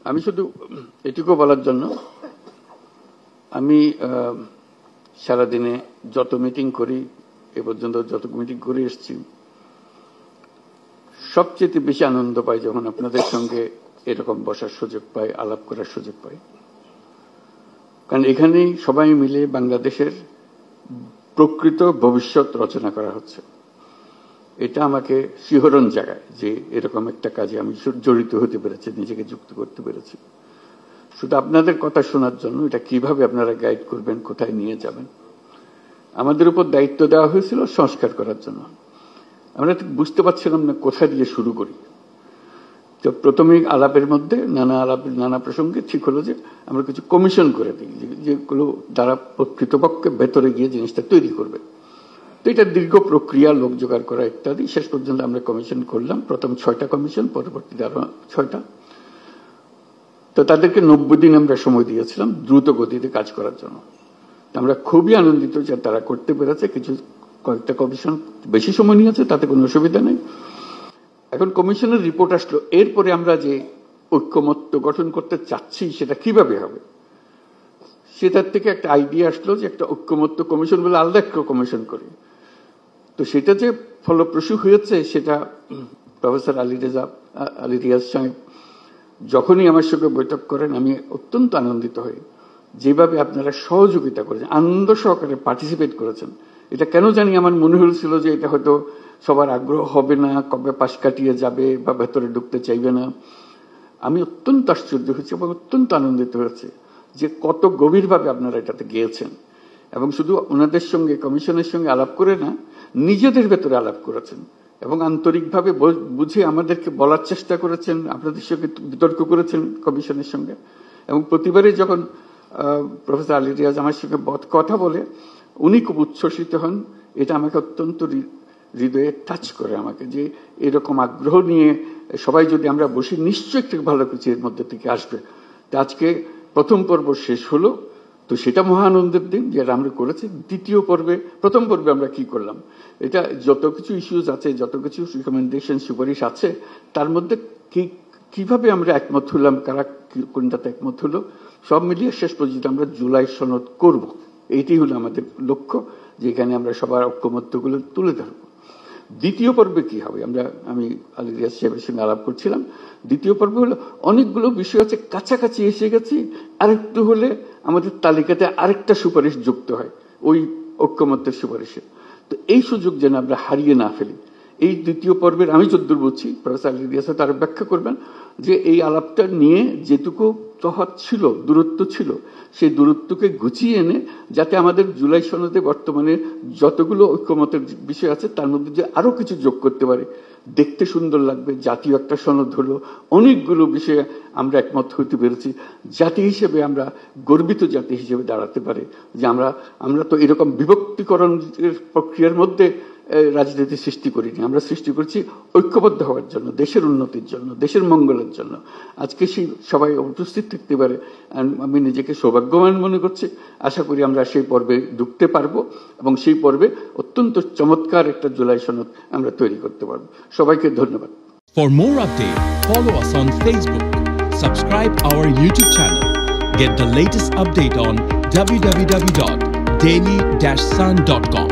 আমি শুধু এটুকু বলার জন্য, আমি সারাদিনে যত মিটিং করি, এ পর্যন্ত যত মিটিং করে এসেছি, সবচেয়ে বেশি আনন্দ পাই যখন আপনাদের সঙ্গে এরকম বসার সুযোগ পাই, আলাপ করার সুযোগ পাই। কারণ এখানেই সবাই মিলে বাংলাদেশের প্রকৃত ভবিষ্যৎ রচনা করা হচ্ছে। এটা আমাকে শিহরণ জাগায় যে এরকম একটা কাজে আমি জড়িত হতে পেরেছি, নিজেকে যুক্ত করতে পেরেছি। শুধু আপনাদের কথা শোনার জন্য, এটা কিভাবে আপনারা গাইড করবেন, কোথায় নিয়ে যাবেন। আমাদের উপর দায়িত্ব দেওয়া হয়েছিল সংস্কার করার জন্য। আমরা ঠিক বুঝতে পারছিলাম না কোথায় দিয়ে শুরু করি। তো প্রথমেই আলাপের মধ্যে নানা প্রসঙ্গে ঠিক হলো যে আমরা কিছু কমিশন করে দিই, যেগুলো দ্বারা কর্তৃপক্ষে ভেতরে গিয়ে জিনিসটা তৈরি করবে। তো এটা দীর্ঘ প্রক্রিয়া, লোক জোগাড় করা ইত্যাদি। শেষ পর্যন্ত আমরা কমিশন করলাম, প্রথম 6টা কমিশন, পরবর্তীতে আরো 6টা। তো তাদেরকে 90 দিন আমরা সময় দিয়েছিলাম দ্রুত গতিতে কাজ করার জন্য। আমরা খুবই আনন্দিত যে তারা করতে পেরেছে। কয়েকটা কমিশন বেশি সময় নিয়েছে, তাতে কোনো অসুবিধা নেই। এখন কমিশনের রিপোর্ট আসলো, এরপরে আমরা যে ঐক্যমত্য গঠন করতে চাচ্ছি সেটা কিভাবে হবে, সেটার থেকে একটা আইডিয়া আসলো যে একটা ঐক্যমত্য কমিশন বলে আলাদা একটা কমিশন করি। তো সেটা যে ফলপ্রসূ হয়েছে সেটা প্রফেসর আলী রিয়াজ সাহেব যখনই আমার সঙ্গে বৈঠক করেন, আমি অত্যন্ত আনন্দিত হই যেভাবে আপনারা সহযোগিতা করেছেন, আনন্দ সহকারে পার্টিসিপেট করেছেন। এটা কেন জানি আমার মনে হয়েছিল যে এটা হয়তো সবার আগ্রহ হবে না, কবে পাশ কাটিয়ে যাবে বা ভেতরে ঢুকতে চাইবে না। আমি অত্যন্ত আশ্চর্য হয়েছি এবং অত্যন্ত আনন্দিত হয়েছে যে কত গভীরভাবে আপনারা এটাতে গিয়েছেন। এবং শুধু ওনাদের সঙ্গে, কমিশনের সঙ্গে আলাপ করে না, নিজেদের ভেতরে আলাপ করেছেন এবং আন্তরিকভাবে বুঝে আমাদেরকে বলার চেষ্টা করেছেন, আপনাদের সঙ্গে বিতর্ক করেছেন কমিশনের সঙ্গে। এবং প্রতিবারই যখন প্রফেসর আলী রিয়াজ আমার সঙ্গে কথা বলে, উনি খুব উচ্ছ্বসিত হন। এটা আমাকে অত্যন্ত হৃদয়ে টাচ করে আমাকে, যে এরকম আগ্রহ নিয়ে সবাই যদি আমরা বসি, নিশ্চয়ই একটু ভালো কিছু এর মধ্যে থেকে আসবে। তো আজকে প্রথম পর্ব শেষ হলো, তো সেটা মহানন্দের দিন যেটা আমরা করেছি। দ্বিতীয় পর্বে, প্রথম পর্বে আমরা কি করলাম, এটা যত কিছু ইস্যুজ আছে, যত কিছু রিকমেন্ডেশন, সুপারিশ আছে, তার মধ্যে কিভাবে আমরা একমত হলাম, কারা কোনটাতে একমত হলো, সব মিলিয়ে শেষ পর্যন্ত আমরা জুলাই সনদ করব। এইটি হলো আমাদের লক্ষ্য, যেখানে আমরা সবার ঐক্যমত্যগুলো তুলে ধরব। দ্বিতীয় পর্বে কি হবে, আমি আলী রিয়াজ সাহেবের সঙ্গে আলাপ করছিলাম। দ্বিতীয় পর্ব হলো অনেকগুলো বিষয় আছে, কাছাকাছি এসে গেছি, আরেকটু হলে আমাদের তালিকাতে আরেকটা সুপারিশ যুক্ত হয় ওই ঐক্যমত্যের সুপারিশে। তো এই সুযোগ যেন আমরা হারিয়ে না ফেলি। এই দ্বিতীয় পর্বের আমি যদ্দূর বুঝছি, প্রফেসর আলী রিয়াজ তার ব্যাখ্যা করবেন যে এই আলাপটা নিয়ে যেটুকু তফাৎ ছিল, দূরত্ব ছিল, সেই দূরত্বকে গুছিয়ে এনে যাতে আমাদের জুলাই সনদে বর্তমানে যতগুলো ঐক্যমতের বিষয় আছে তার মধ্যে যে আরো কিছু যোগ করতে পারে, দেখতে সুন্দর লাগবে, জাতীয় একটা সনদ হলো, অনেকগুলো বিষয়ে আমরা একমত হইতে পেরেছি, জাতি হিসেবে আমরা গর্বিত জাতি হিসেবে দাঁড়াতে পারে যে আমরা তো এরকম বিভক্তিকরণের প্রক্রিয়ার মধ্যে রাজনীতি সৃষ্টি করিনি। আমরা সৃষ্টি করছি ঐক্যবদ্ধ হওয়ার জন্য, দেশের উন্নতির জন্য, দেশের মঙ্গলের জন্য। আজকে সেই সবাই উপস্থিত থাকতে পারে, আমি নিজেকে সৌভাগ্যবান মনে করছি। আশা করি আমরা সেই পর্বে ঢুকতে পারবো এবং সেই পর্বে অত্যন্ত চমৎকার একটা জুলাই সনদ আমরা তৈরি করতে পারবো। সবাইকে ধন্যবাদ। For more updates, follow us on Facebook, subscribe our YouTube channel, get the latest update on www.daily-sun.com.